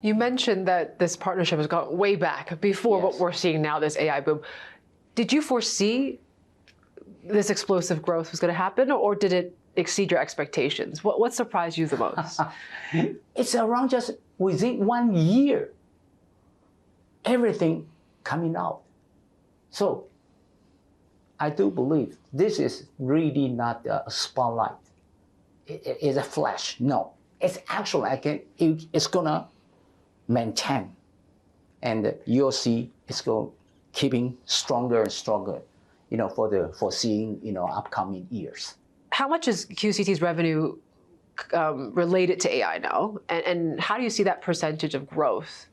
You mentioned that this partnership has gone way back before what we're seeing now, this AI boom. Did you foresee this explosive growth was going to happen, or did it exceed your expectations? What surprised you the most? It's around just within 1 year, everything coming out. So I do believe this is really not a spotlight. It's a flash. No, it's actually it's gonna maintain, and you'll see it's going keeping stronger and stronger, for the foreseeing, upcoming years. How much is QCT's revenue related to AI now, and how do you see that percentage of growth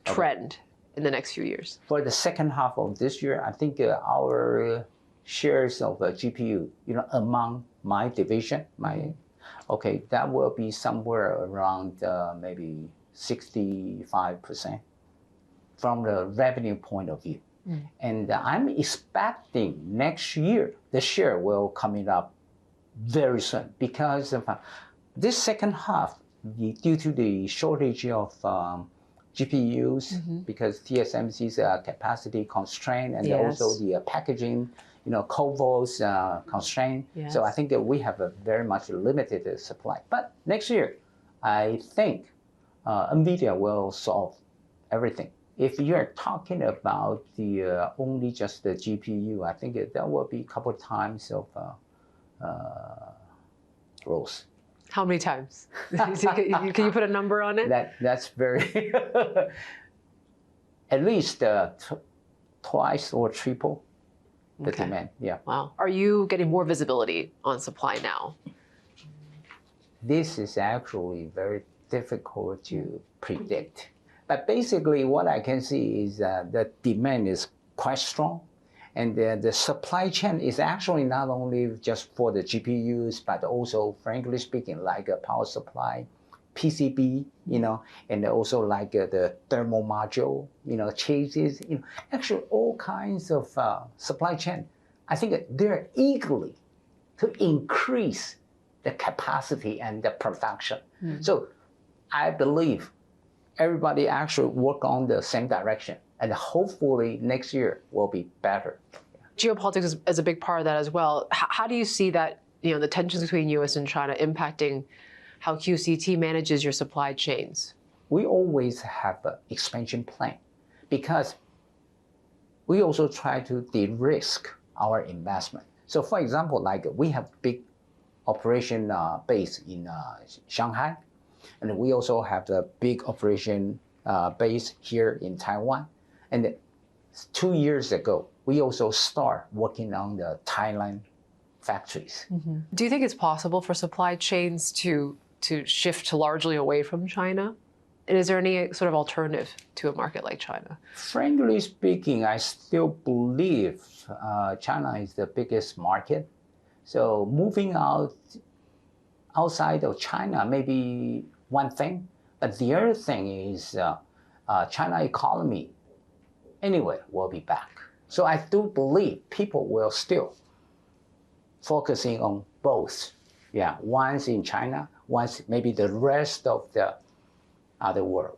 trend in the next few years? For the second half of this year, I think our shares of GPU, among my division, that will be somewhere around maybe 65% from the revenue point of view. And I'm expecting next year the share will coming up very soon, because of this second half, due to the shortage of GPUs, because TSMC's capacity constraint, and also the packaging, CoWoS constraint. So I think that we have a very much limited supply. But next year, I think NVIDIA will solve everything. If you're talking about the only just the GPU, I think that will be a couple of times of growth. How many times? Can you put a number on it? That's very at least twice or triple the demand. Yeah. Wow. Are you getting more visibility on supply now? This is actually very difficult to predict. But basically, what I can see is that the demand is quite strong. And the supply chain is actually not only just for the GPUs, but also, frankly speaking, like a power supply, PCB, and also like the thermal module, chases, actually all kinds of supply chain. I think they're eagerly to increase the capacity and the production. So I believe everybody actually work on the same direction, and hopefully next year will be better. Geopolitics is a big part of that as well. How do you see that, the tensions between US and China impacting how QCT manages your supply chains? We always have an expansion plan, because we also try to de-risk our investment. So for example, like we have big operation base in Shanghai, and we also have the big operation base here in Taiwan. And 2 years ago, we also start working on the Thailand factories. Do you think it's possible for supply chains to shift largely away from China? And is there any sort of alternative to a market like China? Frankly speaking, I still believe China is the biggest market. So moving outside of China may be one thing, but the other thing is China economy anyway will be back. So I do believe people will still focusing on both. Yeah, once in China, once maybe the rest of the other world.